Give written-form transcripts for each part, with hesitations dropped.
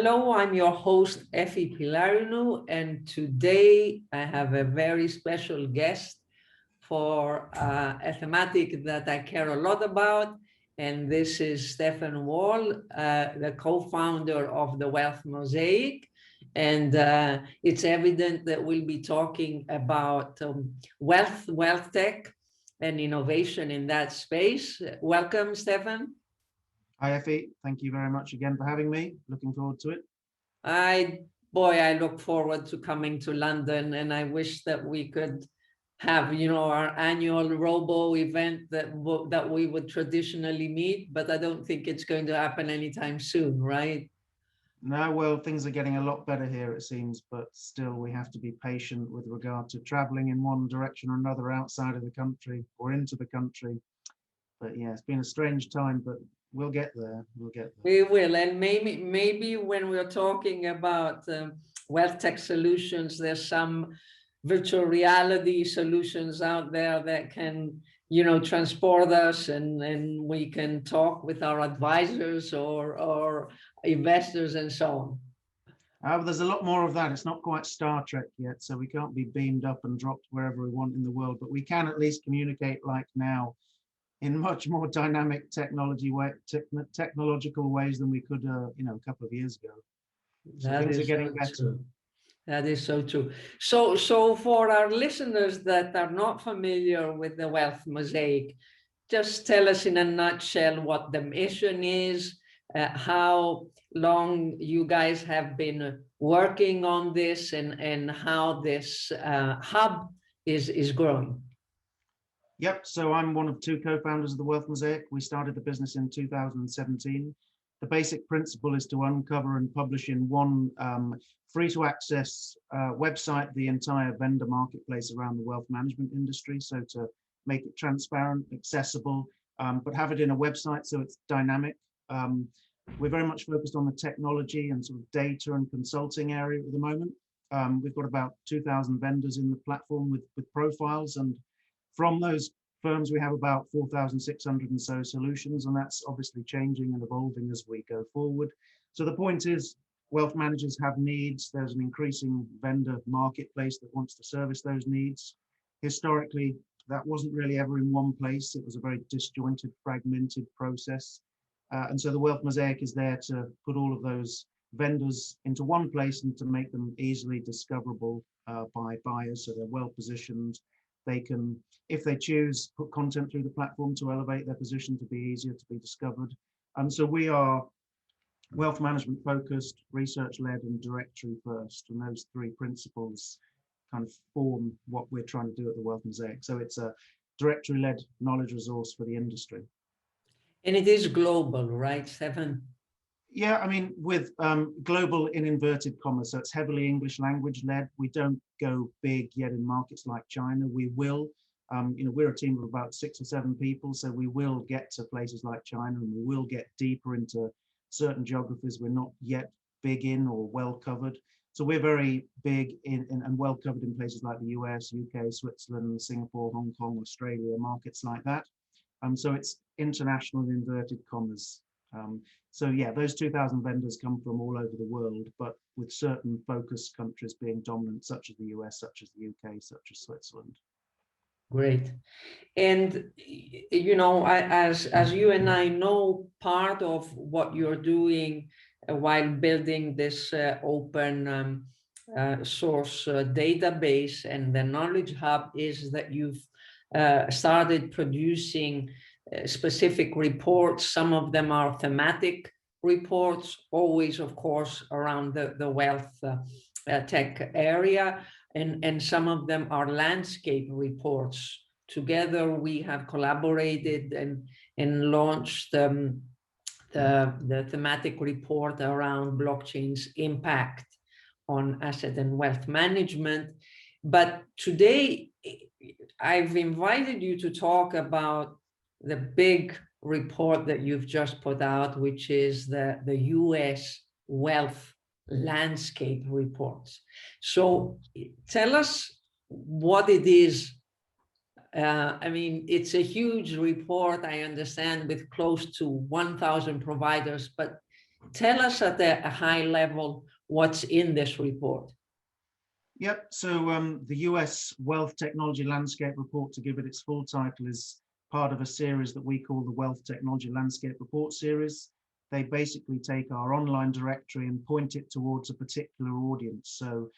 Hello, I'm your host, Effie Pilarino, and today I have a very special guest for a thematic that I care a lot about, and this is Stefan Wall, the co-founder of the Wealth Mosaic. And it's evident that we'll be talking about wealth tech and innovation in that space. Welcome, Stefan. Hi, Effie. Thank you very much again for having me. Looking forward to it. I look forward to coming to London, and I wish that we could have, our annual Robo event that we would traditionally meet, but I don't think it's going to happen anytime soon, right? No, well, things are getting a lot better here, it seems, but still we have to be patient with regard to traveling in one direction or another outside of the country or into the country. But yeah, it's been a strange time, but we'll get there. We'll get there. We will, and maybe when we're talking about wealth tech solutions, there's some virtual reality solutions out there that can, transport us, and we can talk with our advisors or investors and so on. There's a lot more of that. It's not quite Star Trek yet, so we can't be beamed up and dropped wherever we want in the world, but we can at least communicate like now in much more dynamic technological ways than we could, a couple of years ago. So things are getting better. That is so true. So for our listeners that are not familiar with the Wealth Mosaic, just tell us in a nutshell what the mission is, how long you guys have been working on this, and how this hub is growing. Yep, so I'm one of two co-founders of the Wealth Mosaic. We started the business in 2017. The basic principle is to uncover and publish in one free-to-access website the entire vendor marketplace around the wealth management industry. So to make it transparent, accessible, but have it in a website so it's dynamic. We're very much focused on the technology and sort of data and consulting area at the moment. We've got about 2,000 vendors in the platform with profiles, and from those firms, we have about 4,600 and so solutions, and that's obviously changing and evolving as we go forward. So the point is, wealth managers have needs. There's an increasing vendor marketplace that wants to service those needs. Historically, that wasn't really ever in one place. It was a very disjointed, fragmented process. And so the Wealth Mosaic is there to put all of those vendors into one place and to make them easily discoverable by buyers, so they're well positioned. They can, if they choose, put content through the platform to elevate their position to be easier to be discovered. So we are wealth management focused, research led, and directory first. And those three principles kind of form what we're trying to do at the Wealth Mosaic. So it's a directory led knowledge resource for the industry. And it is global, right, Stefan? Yeah, I mean, with global in inverted commas, so it's heavily English language led. We don't go big yet in markets like China. We will, we're a team of about 6 or 7 people, so we will get to places like China, and we will get deeper into certain geographies we're not yet big in or well covered. So we're very big in and well covered in places like the US, UK, Switzerland, Singapore, Hong Kong, Australia, markets like that. So it's international in inverted commas. So yeah, those 2,000 vendors come from all over the world, but with certain focus countries being dominant, such as the US, such as the UK, such as Switzerland. Great. And, as you and I know, part of what you're doing while building this open source database and the Knowledge Hub is that you've started producing specific reports. Some of them are thematic reports, always, of course, around the wealth tech area, and some of them are landscape reports. Together, we have collaborated and launched the thematic report around blockchain's impact on asset and wealth management. But today, I've invited you to talk about the big report that you've just put out, which is the US Wealth Landscape Reports. So tell us what it is. It's a huge report, I understand, with close to 1,000 providers, but Tell us at a high level what's in this report. Yep. So the US Wealth Technology Landscape Report, to give it its full title, is part of a series that we call the Wealth Technology Landscape Report series. They basically take our online directory and point it towards a particular audience. So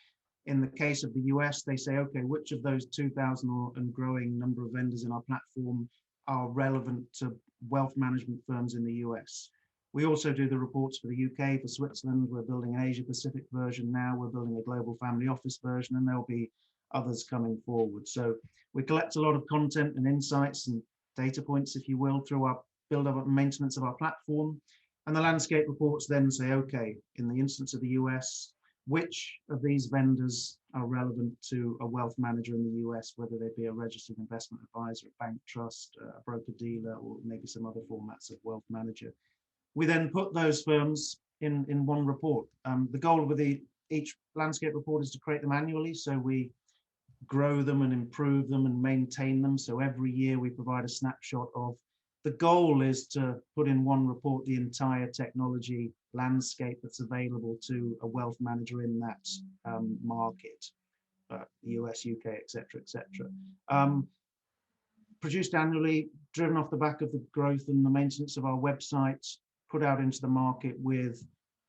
in the case of the US, they say, okay, which of those 2,000 and growing number of vendors in our platform are relevant to wealth management firms in the US? We also do the reports for the UK, for Switzerland. We're building an Asia Pacific version now. We're building a global family office version, and there'll be others coming forward. So we collect a lot of content and insights and data points, if you will, through our build-up and maintenance of our platform. And the landscape reports then say, okay, in the instance of the US, which of these vendors are relevant to a wealth manager in the US, whether they be a registered investment advisor, a bank trust, a broker-dealer, or maybe some other formats of wealth manager. We then put those firms in one report. The goal with each landscape report is to create them annually, so we grow them and improve them and maintain them. So every year we provide a snapshot of. The goal is to put in one report the entire technology landscape that's available to a wealth manager in that market, US, UK, etc., etc. Produced annually, driven off the back of the growth and the maintenance of our website, put out into the market with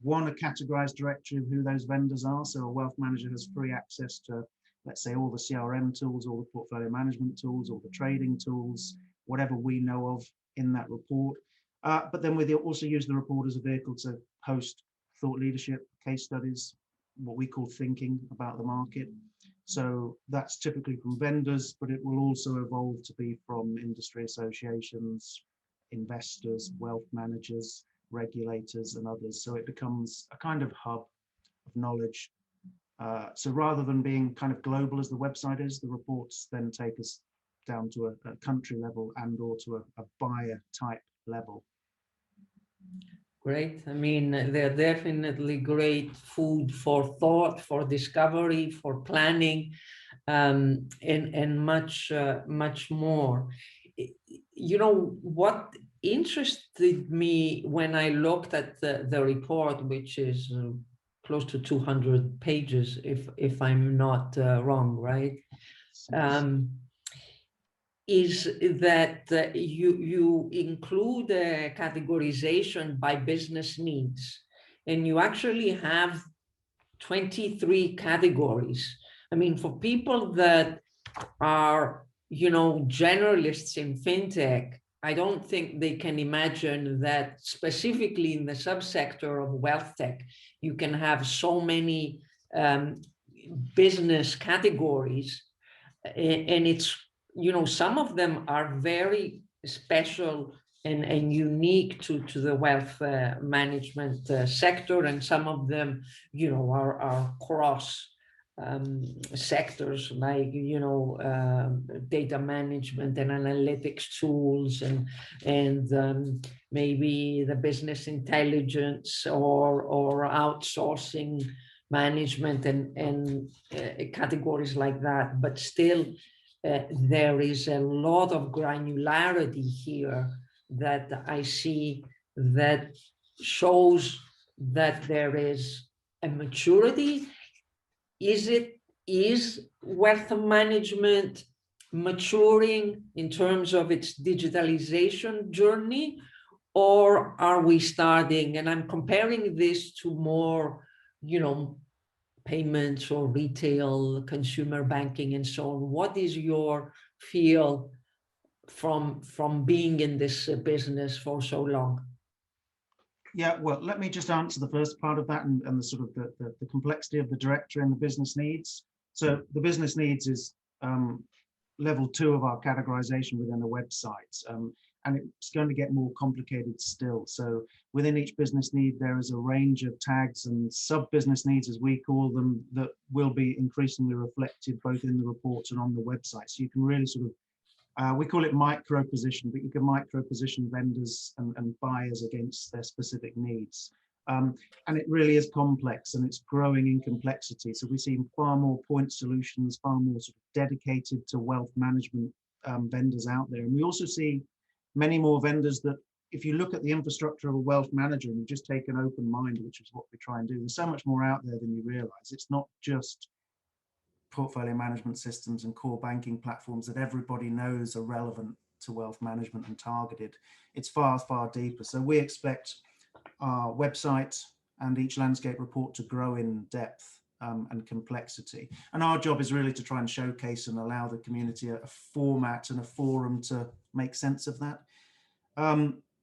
a categorized directory of who those vendors are. So a wealth manager has free access to, let's say, all the CRM tools, all the portfolio management tools, all the trading tools, whatever we know of in that report. But then we also use the report as a vehicle to host thought leadership, case studies, what we call thinking about the market. So that's typically from vendors, but it will also evolve to be from industry associations, investors, wealth managers, regulators, and others. So it becomes a kind of hub of knowledge. So rather than being kind of global as the website is, the reports then take us down to a country level and or to a buyer type level. Great. I mean, they're definitely great food for thought, for discovery, for planning, and much more. You know, what interested me when I looked at the report, which is close to 200 pages, if I'm not wrong, right? Is that you include a categorization by business needs, and you actually have 23 categories. I mean, for people that are, you know, generalists in fintech, I don't think they can imagine that specifically in the subsector of wealth tech, you can have so many business categories, and it's, you know, some of them are very special and unique to the wealth management sector, and some of them, you know, are cross sectors, like, you know, data management and analytics tools, and maybe the business intelligence or outsourcing management and categories like that. But still, there is a lot of granularity here that I see that shows that there is a maturity. Is wealth management maturing in terms of its digitalization journey, or are we starting, and I'm comparing this to more, you know, payments or retail, consumer banking, and so on. What is your feel from being in this business for so long? Yeah, well, let me just answer the first part of that and the sort of the complexity of the directory and the business needs. So the business needs is level 2 of our categorization within the website. And it's going to get more complicated still. So within each business need, there is a range of tags and sub-business needs, as we call them, that will be increasingly reflected both in the reports and on the website. So you can really sort of, we call it micro position, but you can micro position vendors and buyers against their specific needs. And it really is complex, and it's growing in complexity. So we see far more point solutions, far more sort of dedicated to wealth management vendors out there. And we also see many more vendors that if you look at the infrastructure of a wealth manager and you just take an open mind, which is what we try and do, there's so much more out there than you realize. It's not just portfolio management systems and core banking platforms that everybody knows are relevant to wealth management and targeted. It's far, far deeper. So we expect our website and each landscape report to grow in depth and complexity. And our job is really to try and showcase and allow the community a format and a forum to make sense of that.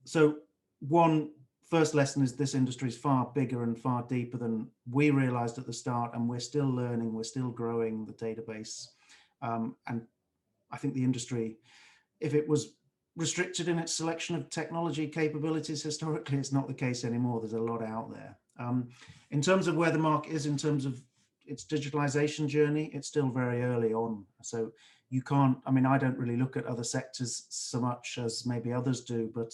So one first lesson is this industry is far bigger and far deeper than we realized at the start, and we're still learning, we're still growing the database. And I think the industry, if it was restricted in its selection of technology capabilities historically, it's not the case anymore. There's a lot out there. In terms of where the market is, in terms of its digitalization journey, it's still very early on. So you can't, I mean, I don't really look at other sectors so much as maybe others do, but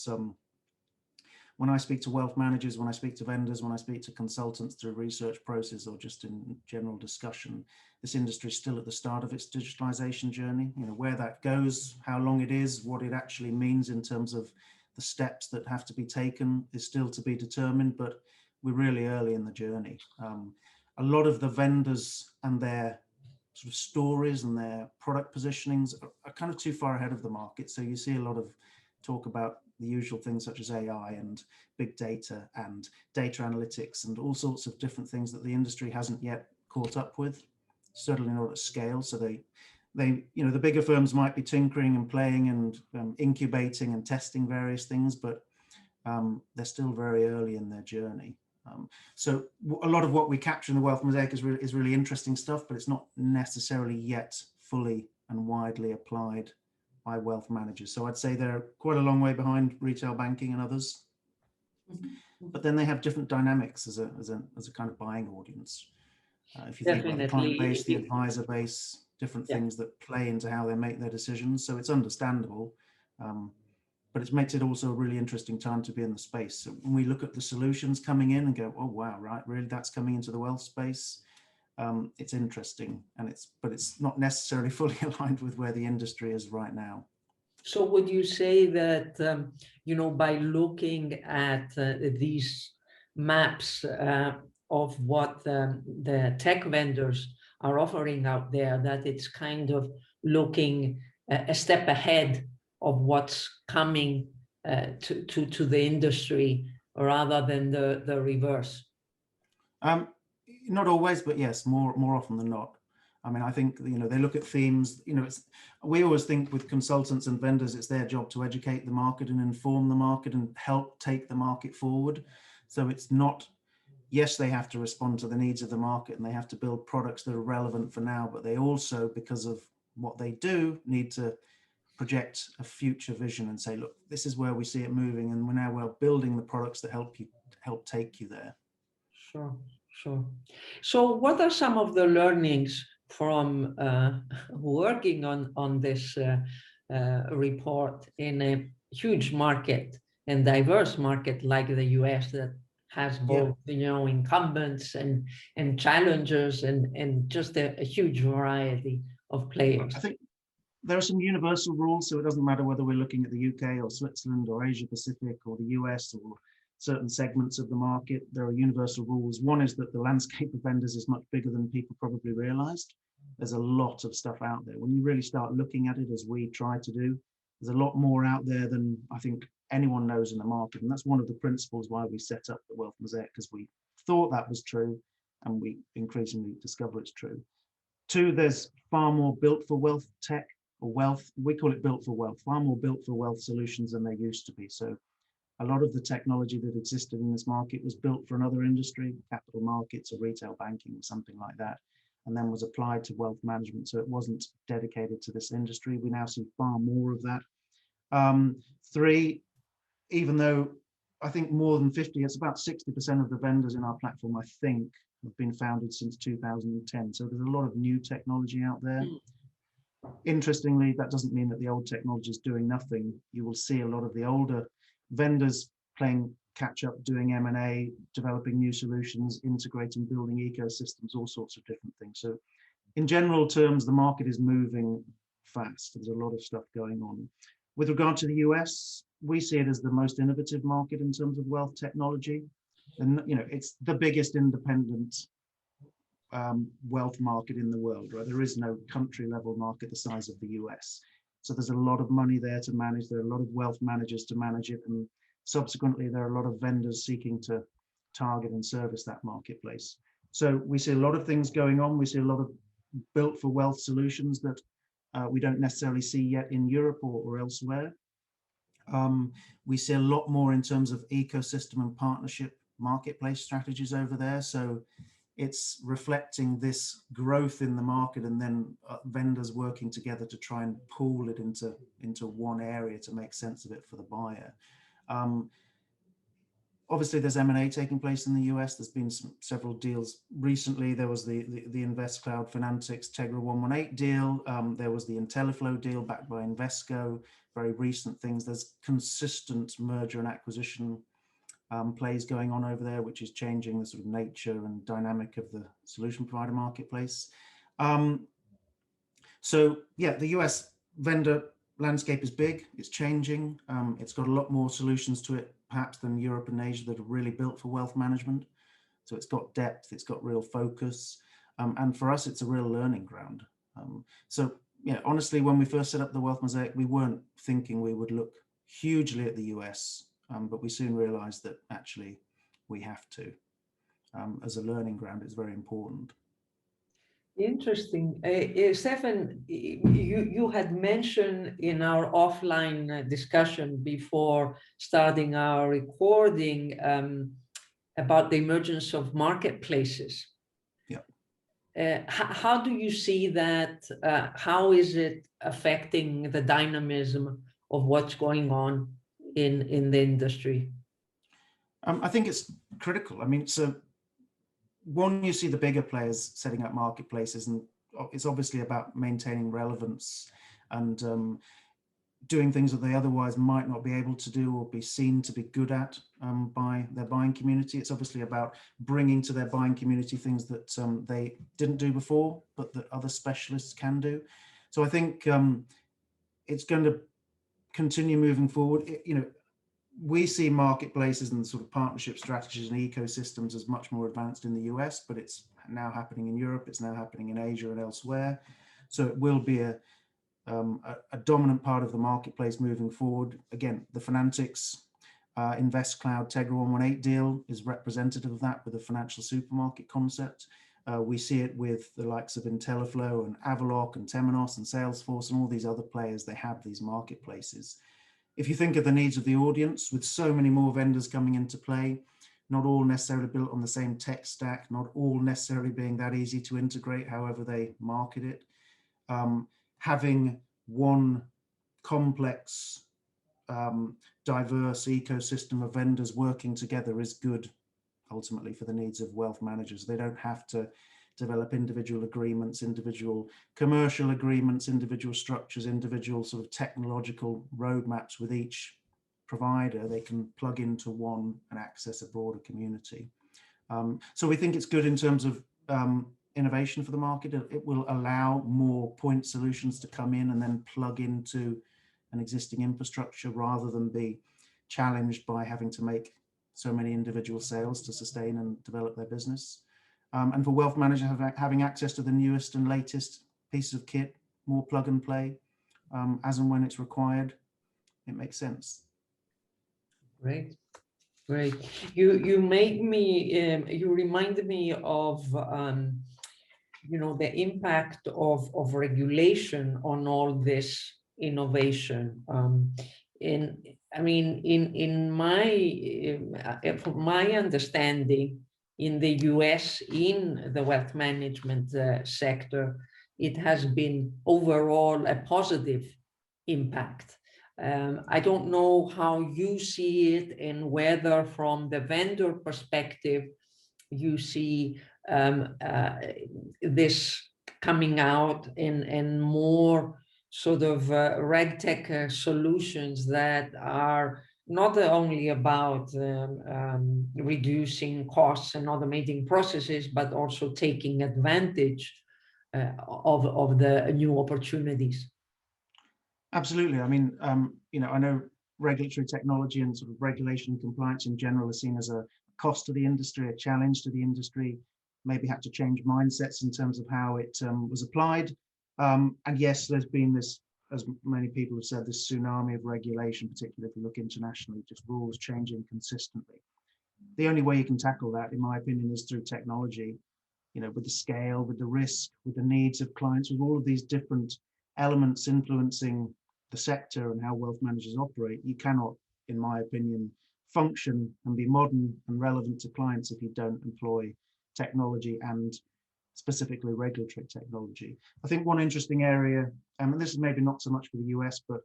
when I speak to wealth managers, when I speak to vendors, when I speak to consultants through research process or just in general discussion, this industry is still at the start of its digitalization journey. You know, where that goes, how long it is, what it actually means in terms of the steps that have to be taken is still to be determined, but we're really early in the journey. A lot of the vendors and their sort of stories and their product positionings are kind of too far ahead of the market. So you see a lot of talk about the usual things such as AI and big data and data analytics and all sorts of different things that the industry hasn't yet caught up with, certainly not at scale. So they, you know, the bigger firms might be tinkering and playing and incubating and testing various things, but they're still very early in their journey. So a lot of what we capture in the Wealth Mosaic is really interesting stuff, but it's not necessarily yet fully and widely applied by wealth managers. So I'd say they're quite a long way behind retail banking and others, but then they have different dynamics as a kind of buying audience. If you think about the client base, the advisor base, different things that play into how they make their decisions. So it's understandable, but it makes it also a really interesting time to be in the space. So when we look at the solutions coming in and go, oh, wow, right, really, that's coming into the wealth space. It's interesting, and but it's not necessarily fully aligned with where the industry is right now. So would you say that, you know, by looking at these maps of what the tech vendors are offering out there, that it's kind of looking a step ahead of what's coming to the industry rather than the reverse? Not always, but yes, more often than not. I mean, I think, you know, they look at themes, you know, we always think with consultants and vendors, it's their job to educate the market and inform the market and help take the market forward. So it's not, yes, they have to respond to the needs of the market and they have to build products that are relevant for now, but they also, because of what they do, need to project a future vision and say, look, this is where we see it moving, and we're building the products that help take you there. Sure, sure. So what are some of the learnings from working on this report in a huge market and diverse market like the US that has both, you know, incumbents and challengers and just a huge variety of players? I think there are some universal rules, so it doesn't matter whether we're looking at the UK or Switzerland or Asia Pacific or the US or certain segments of the market. There are universal rules. One is that the landscape of vendors is much bigger than people probably realized. There's a lot of stuff out there. When you really start looking at it, as we try to do, there's a lot more out there than I think anyone knows in the market. And that's one of the principles why we set up the Wealth Mosaic, because we thought that was true and we increasingly discover it's true. Two, there's far more built for wealth tech or wealth. We call it built for wealth, far more built for wealth solutions than there used to be. So a lot of the technology that existed in this market was built for another industry, capital markets or retail banking or something like that, and then was applied to wealth management. So it wasn't dedicated to this industry. We now see far more of that. Three, even though I think more than 50, it's about 60% of the vendors in our platform, I think, have been founded since 2010. So there's a lot of new technology out there. Interestingly, that doesn't mean that the old technology is doing nothing. You will see a lot of the older vendors playing catch up, doing M&A, developing new solutions, integrating, building ecosystems, all sorts of different things. So in general terms, the market is moving fast. There's a lot of stuff going on. With regard to the US, we see it as the most innovative market in terms of wealth technology. And, you know, it's the biggest independent wealth market in the world, right? There is no country level market the size of the US. So there's a lot of money there to manage. There are a lot of wealth managers to manage it. And subsequently, there are a lot of vendors seeking to target and service that marketplace. So we see a lot of things going on. We see a lot of built for wealth solutions that we don't necessarily see yet in Europe or elsewhere. We see a lot more in terms of ecosystem and partnership marketplace strategies over there. So it's reflecting this growth in the market, and then vendors working together to try and pool it into one area to make sense of it for the buyer. Obviously, there's M&A taking place in the US. There's been several deals recently. There was the InvestCloud Finantics Tegra 118 deal. There was the IntelliFlow deal backed by Invesco. Very recent things. There's consistent merger and acquisition plays going on over there, which is changing the sort of nature and dynamic of the solution provider marketplace. So yeah, the US vendor landscape is big, it's changing. It's got a lot more solutions to it, perhaps, than Europe and Asia that are really built for wealth management. So it's got depth, it's got real focus. And for us, it's a real learning ground. So yeah, honestly, when we first set up the Wealth Mosaic, we weren't thinking we would look hugely at the US, but we soon realized that actually we have to. As a learning ground, it's very important. Interesting. Stefan, you had mentioned in our offline discussion before starting our recording about the emergence of marketplaces. Yeah. How do you see that? How is it affecting the dynamism of what's going on in the industry? I think it's critical. I mean, so one, you see the bigger players setting up marketplaces, and it's obviously about maintaining relevance and doing things that they otherwise might not be able to do or be seen to be good at by their buying community. It's obviously about bringing to their buying community things that they didn't do before, but that other specialists can do. So I think it's going to continue moving forward. We see marketplaces and sort of partnership strategies and ecosystems as much more advanced in the US, but it's now happening in Europe. It's now happening in Asia and elsewhere. So it will be a dominant part of the marketplace moving forward. Again, the Finantics InvestCloud Tegra 118 deal is representative of that with a financial supermarket concept. We see it with the likes of IntelliFlow and Avaloq and Temenos and Salesforce and all these other players. They have these marketplaces. If you think of the needs of the audience, with so many more vendors coming into play, not all necessarily built on the same tech stack, not all necessarily being that easy to integrate, however they market it, having one complex, diverse ecosystem of vendors working together is good, ultimately, for the needs of wealth managers. They don't have to develop individual agreements, individual commercial agreements, individual structures, individual sort of technological roadmaps with each provider. They can plug into one and access a broader community. So we think it's good in terms of innovation for the market. It will allow more point solutions to come in and then plug into an existing infrastructure rather than be challenged by having to make so many individual sales to sustain and develop their business. And for wealth managers, having access to the newest and latest pieces of kit, more plug and play, as and when it's required, it makes sense. Great, great. You reminded me of the impact of regulation on all this innovation. From my understanding, in the US, in the wealth management sector, it has been overall a positive impact. I don't know how you see it and whether from the vendor perspective, you see this coming out in more sort of RegTech solutions that are not only about reducing costs and automating processes, but also taking advantage of the new opportunities. Absolutely. I mean, I know regulatory technology and sort of regulation and compliance in general is seen as a cost to the industry, a challenge to the industry, maybe had to change mindsets in terms of how it was applied. And yes, there's been this, as many people have said, this tsunami of regulation, particularly if you look internationally, just rules changing consistently. The only way you can tackle that, in my opinion, is through technology, with the scale, with the risk, with the needs of clients, with all of these different elements influencing the sector and how wealth managers operate. You cannot, in my opinion, function and be modern and relevant to clients if you don't employ technology and specifically regulatory technology. I think one interesting area, and this is maybe not so much for the US, but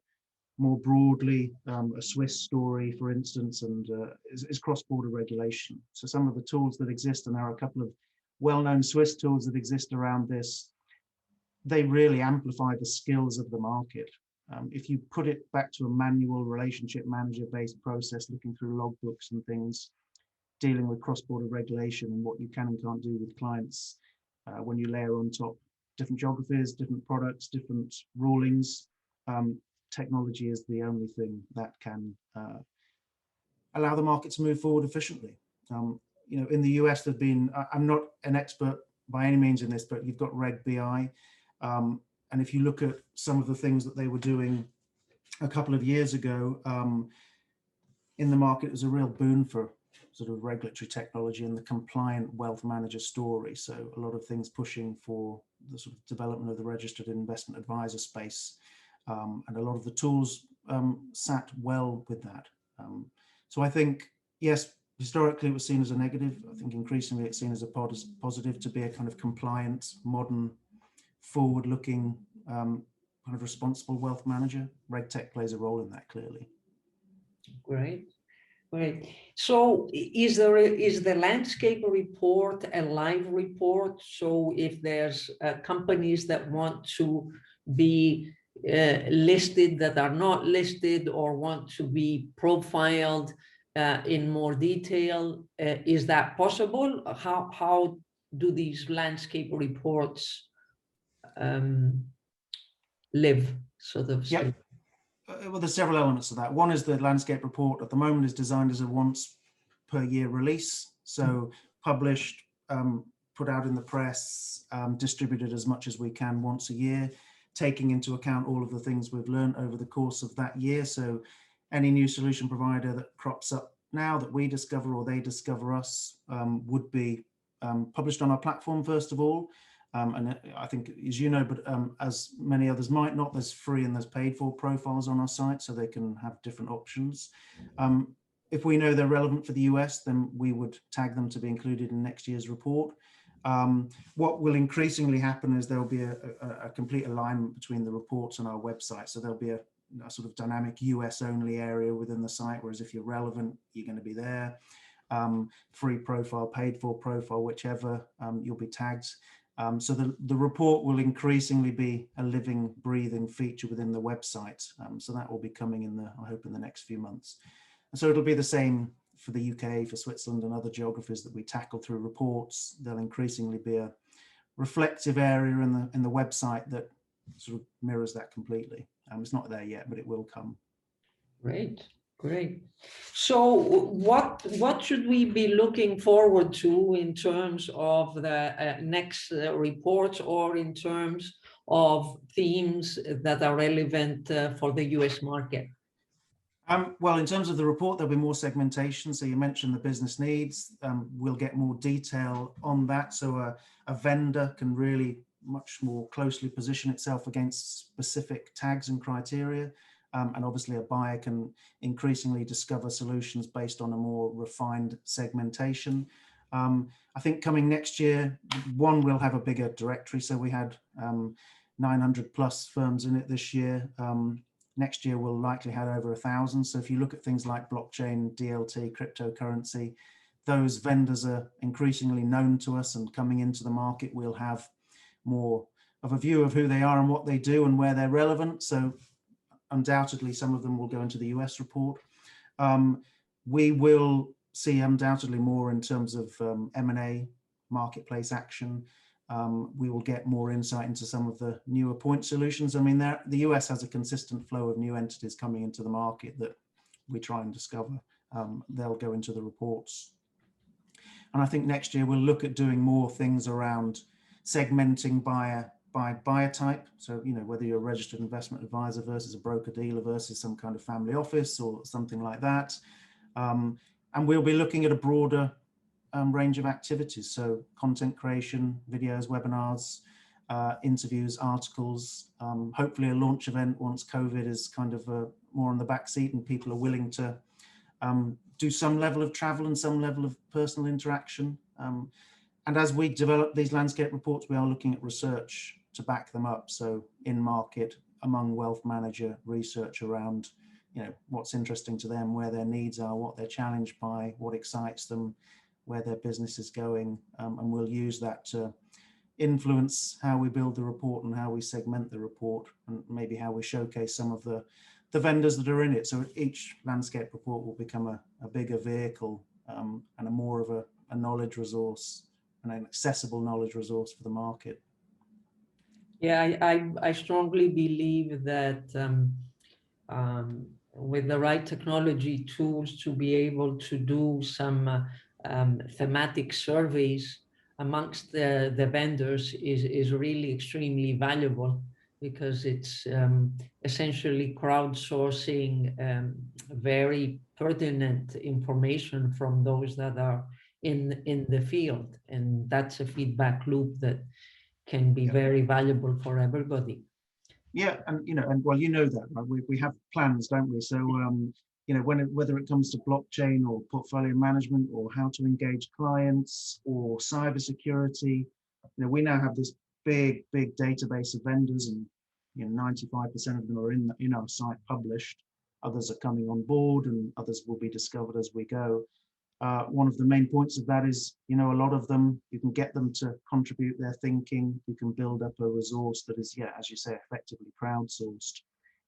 more broadly, a Swiss story, for instance, and is cross-border regulation. So some of the tools that exist, and there are a couple of well-known Swiss tools that exist around this, they really amplify the skills of the market. If you put it back to a manual relationship manager-based process, looking through logbooks and things, dealing with cross-border regulation and what you can and can't do with clients, when you layer on top different geographies, different products, different rulings, technology is the only thing that can allow the market to move forward efficiently. In the US, there's been, I'm not an expert by any means in this, but you've got Reg BI. And if you look at some of the things that they were doing a couple of years ago in the market, it was a real boon for sort of regulatory technology and the compliant wealth manager story. So a lot of things pushing for the sort of development of the registered investment advisor space. And a lot of the tools sat well with that. So I think, yes, historically it was seen as a negative. I think increasingly it's seen as a positive to be a kind of compliant, modern, forward-looking, kind of responsible wealth manager. RegTech plays a role in that, clearly. Great. Great. So is the landscape report a live report? So if there's companies that want to be listed that are not listed or want to be profiled in more detail, is that possible? How do these landscape reports live, sort of? Yep. Well, there's several elements of that. One is the landscape report at the moment is designed as a once per year release. So published, put out in the press, distributed as much as we can once a year, taking into account all of the things we've learned over the course of that year. So any new solution provider that crops up now that we discover or they discover us would be published on our platform, first of all. And I think, as you know, but as many others might not, there's free and there's paid for profiles on our site, so they can have different options. If we know they're relevant for the US, then we would tag them to be included in next year's report. What will increasingly happen is there will be a complete alignment between the reports and our website. So there'll be a sort of dynamic US only area within the site, whereas if you're relevant, you're going to be there. Free profile, paid for profile, whichever, you'll be tagged. So the report will increasingly be a living, breathing feature within the website. So that will be coming in I hope in the next few months. And so it'll be the same for the UK, for Switzerland and other geographies that we tackle through reports. There'll increasingly be a reflective area in the website that sort of mirrors that completely. It's not there yet, but it will come. Great. Great. So what should we be looking forward to in terms of the next reports, or in terms of themes that are relevant for the US market? Well, in terms of the report, there'll be more segmentation. So you mentioned the business needs. We'll get more detail on that. So a vendor can really much more closely position itself against specific tags and criteria. And obviously a buyer can increasingly discover solutions based on a more refined segmentation. I think coming next year, we'll have a bigger directory. So we had 900 plus firms in it this year. Next year, we'll likely have over 1,000. So if you look at things like blockchain, DLT, cryptocurrency, those vendors are increasingly known to us, and coming into the market, we'll have more of a view of who they are and what they do and where they're relevant. So undoubtedly, some of them will go into the US report. We will see undoubtedly more in terms of M&A, marketplace action. We will get more insight into some of the newer point solutions. I mean, the US has a consistent flow of new entities coming into the market that we try and discover, they'll go into the reports. And I think next year we'll look at doing more things around segmenting by buyer type. So, whether you're a registered investment advisor versus a broker dealer versus some kind of family office or something like that. And we'll be looking at a broader range of activities. So content creation, videos, webinars, interviews, articles, hopefully a launch event once COVID is kind of more on the back seat and people are willing to do some level of travel and some level of personal interaction. And as we develop these landscape reports, we are looking at research to back them up. So in market, among wealth manager research around, what's interesting to them, where their needs are, what they're challenged by, what excites them, where their business is going. And we'll use that to influence how we build the report and how we segment the report, and maybe how we showcase some of the vendors that are in it. So each landscape report will become a bigger vehicle and a more of a knowledge resource and an accessible knowledge resource for the market. Yeah, I strongly believe that with the right technology tools to be able to do some thematic surveys amongst the vendors is really extremely valuable, because it's essentially crowdsourcing very pertinent information from those that are in the field. And that's a feedback loop that can be very valuable for everybody. Yeah, and well, that, right? We have plans, don't we? So whether it comes to blockchain or portfolio management or how to engage clients or cybersecurity, we now have this big database of vendors, and 95% of them are in our site published. Others are coming on board, and others will be discovered as we go. One of the main points of that is, a lot of them, you can get them to contribute their thinking. You can build up a resource that is, as you say, effectively crowdsourced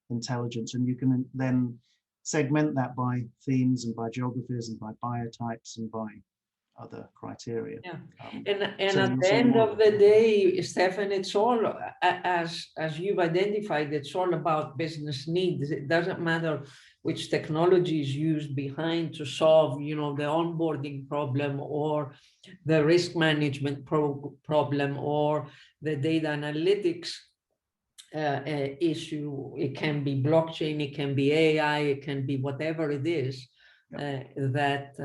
intelligence. And you can then segment that by themes and by geographies and by buyer types and by other criteria. Yeah, and so at the end of the day, Stefan, it's all, as you've identified, it's all about business needs. It doesn't matter which technology is used behind to solve, the onboarding problem or the risk management problem or the data analytics issue. It can be blockchain, it can be AI, it can be whatever it is that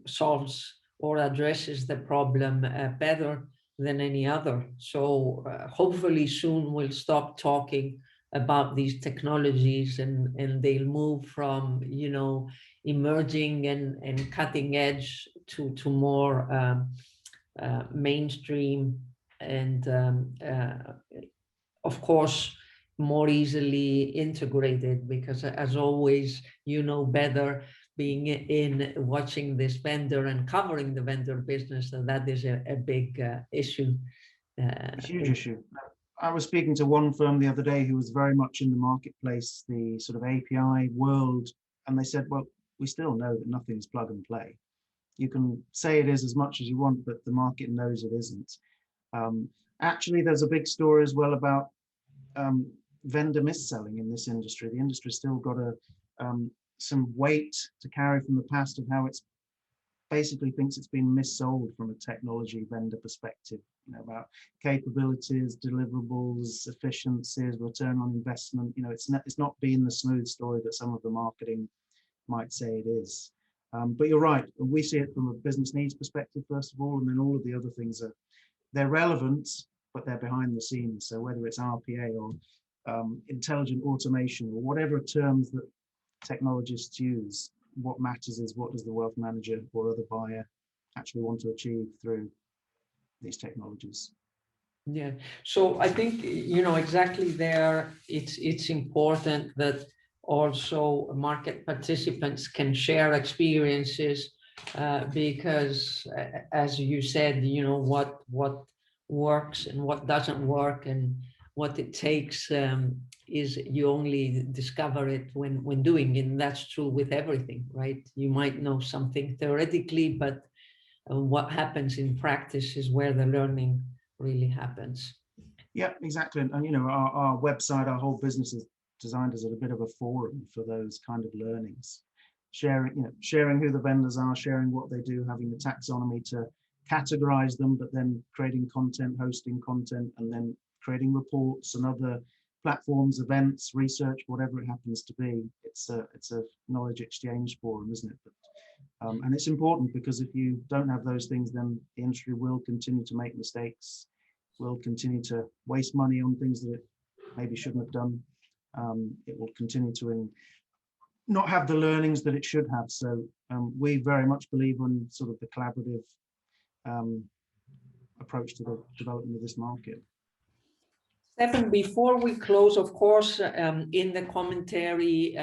solves or addresses the problem better than any other. So hopefully soon we'll stop talking about these technologies and they'll move from, emerging and cutting edge to more mainstream and of course more easily integrated, because as always, better, being in watching this vendor and covering the vendor business, and that is a big issue. A huge issue. I was speaking to one firm the other day who was very much in the marketplace, the sort of API world, and they said, well, we still know that nothing is plug and play. You can say it is as much as you want, but the market knows it isn't. Actually, there's a big story as well about vendor mis-selling in this industry. The industry's still got some weight to carry from the past of how it's basically thinks it's been missold from a technology vendor perspective, about capabilities, deliverables, efficiencies, return on investment. It's not been the smooth story that some of the marketing might say it is. But you're right, we see it from a business needs perspective first of all, and then all of the other things they're relevant, but they're behind the scenes. So whether it's RPA or intelligent automation or whatever terms that technologists use, what matters is what does the wealth manager or other buyer actually want to achieve through these technologies. Yeah, so I think, exactly there, it's important that also market participants can share experiences because as you said, what works and what doesn't work and what it takes is you only discover it when doing it. And that's true with everything, right? You might know something theoretically, but what happens in practice is where the learning really happens. Yeah, exactly. And our website, our whole business is designed as a bit of a forum for those kind of learnings, sharing who the vendors are, sharing what they do, having the taxonomy to categorize them, but then creating content, hosting content, and then creating reports and other platforms, events, research, whatever it happens to be. It's a knowledge exchange forum, isn't it? But, and it's important, because if you don't have those things, then the industry will continue to make mistakes, will continue to waste money on things that it maybe shouldn't have done. It will continue to not have the learnings that it should have. So we very much believe in sort of the collaborative approach to the development of this market. Stefan, before we close, of course, in the commentary,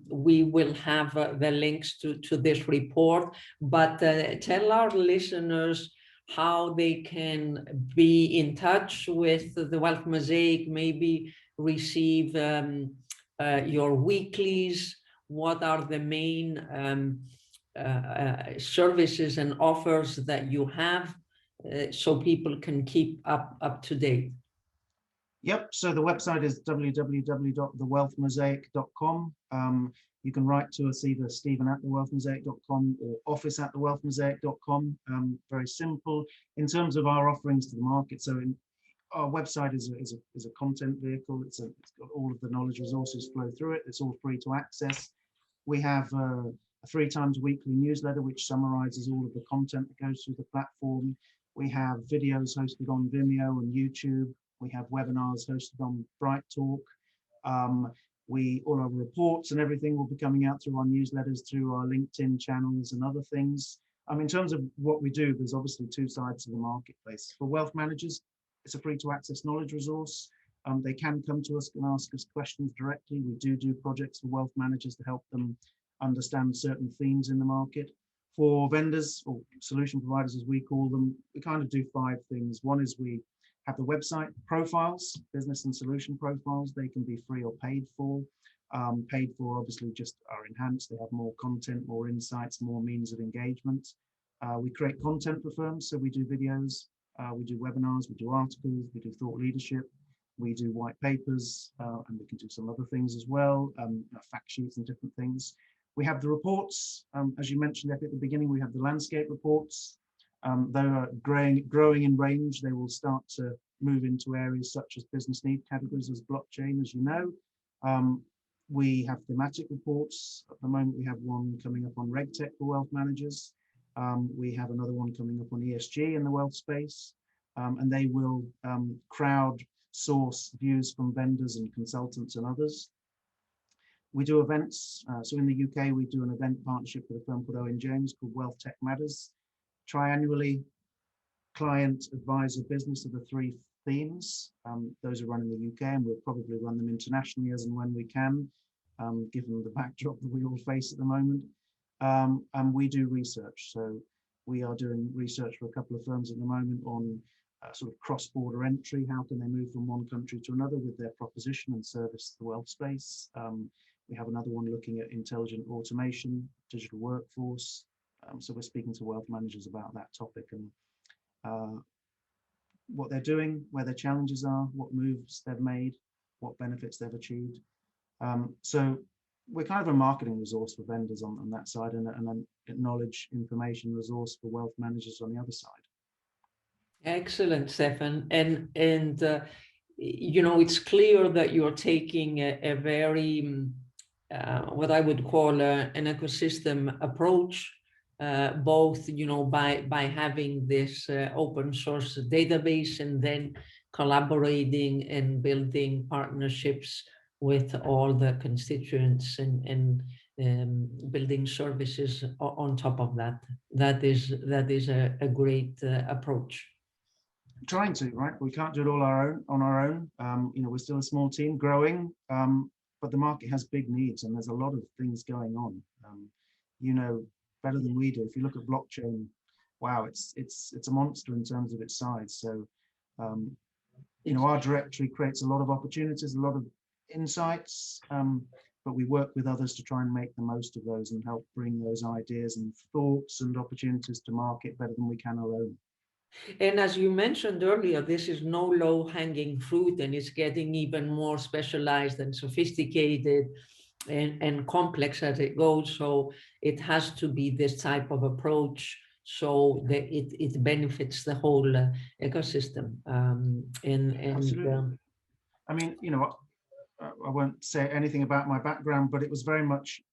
we will have the links to this report, but tell our listeners how they can be in touch with the Wealth Mosaic, maybe receive your weeklies. What are the main services and offers that you have, so people can keep up to date? Yep, so the website is www.thewealthmosaic.com. You can write to us either stephen@thewealthmosaic.com or office@thewealthmosaic.com. Very simple. In terms of our offerings to the market, so our website is a content vehicle. It's got all of the knowledge resources flow through it. It's all free to access. We have a 3 times weekly newsletter which summarizes all of the content that goes through the platform. We have videos hosted on Vimeo and YouTube. We have webinars hosted on Bright Talk. All our reports and everything will be coming out through our newsletters, through our LinkedIn channels and other things. In terms of what we do, there's obviously 2 sides to the marketplace. For wealth managers, it's a free to access knowledge resource. They can come to us and ask us questions directly. We do projects for wealth managers to help them understand certain themes in the market. For vendors or solution providers, as we call them, we kind of do 5 things. One is we have the website profiles, business and solution profiles. They can be free or paid for. Paid for obviously just are enhanced. They have more content, more insights, more means of engagement. We create content for firms, so we do videos, we do webinars, we do articles, we do thought leadership, we do white papers, and we can do some other things as well, fact sheets and different things. We have the reports. As you mentioned at the beginning, we have the landscape reports. They are growing in range. They will start to move into areas such as business need categories as blockchain, as you know. We have thematic reports. At the moment, we have one coming up on RegTech for wealth managers. We have another one coming up on ESG in the wealth space. And they will crowd source views from vendors and consultants and others. We do events. So in the UK, we do an event partnership with a firm called Owen James called WealthTech Matters. Triannually, client, advisor, business are the 3 themes. Those are run in the UK, and we'll probably run them internationally as and when we can, given the backdrop that we all face at the moment. And we do research. So we are doing research for a couple of firms at the moment on sort of cross-border entry. How can they move from one country to another with their proposition and service to the wealth space? We have another one looking at intelligent automation, digital workforce. So we're speaking to wealth managers about that topic and what they're doing, where their challenges are, what moves they've made, what benefits they've achieved. So we're kind of a marketing resource for vendors on that side, and a knowledge information resource for wealth managers on the other side. Excellent, Stefan. And it's clear that you're taking a very, what I would call an ecosystem approach, both, by having this open source database and then collaborating and building partnerships with all the constituents and building services on top of that. That is a great approach. Trying to, right? We can't do it all on our own. We're still a small team growing, but the market has big needs and there's a lot of things going on. Better than we do. If you look at blockchain, wow, it's a monster in terms of its size. So, our directory creates a lot of opportunities, a lot of insights, but we work with others to try and make the most of those and help bring those ideas and thoughts and opportunities to market better than we can alone. And as you mentioned earlier, this is no low-hanging fruit, and it's getting even more specialized and sophisticated and complex as it goes. So it has to be this type of approach so that it benefits the whole ecosystem. Absolutely. I mean, you know, I won't say anything about my background, but it was very much,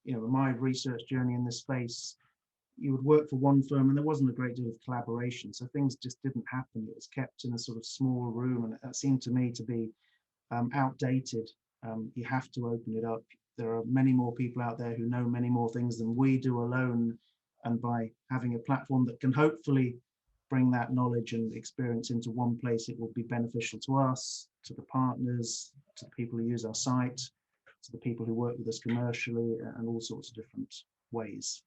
you know, my research journey in this space. You would work for one firm and there wasn't a great deal of collaboration. So things just didn't happen. It was kept in a sort of small room, and it seemed to me to be outdated. You have to open it up. There are many more people out there who know many more things than we do alone. And by having a platform that can hopefully bring that knowledge and experience into one place, it will be beneficial to us, to the partners, to the people who use our site, to the people who work with us commercially, and all sorts of different ways.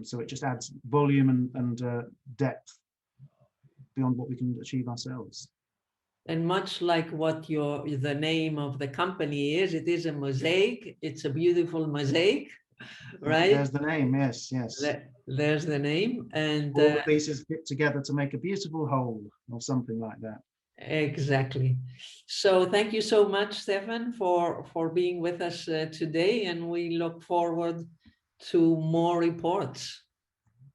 So it just adds volume and depth beyond what we can achieve ourselves. And much like what the name of the company is, it is a mosaic. It's a beautiful mosaic, right? There's the name, yes, yes. There's the name, and All the pieces fit together to make a beautiful whole, or something like that. exactly. So thank you so much, Stefan, for being with us today, and we look forward to more reports.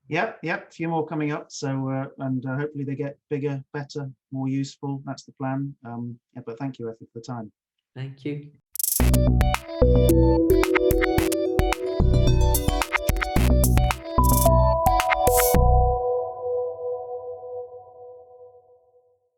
Yep, a few more coming up. So, and hopefully they get bigger, better, more useful. That's the plan. Yeah, but thank you, Effie, for the time. Thank you.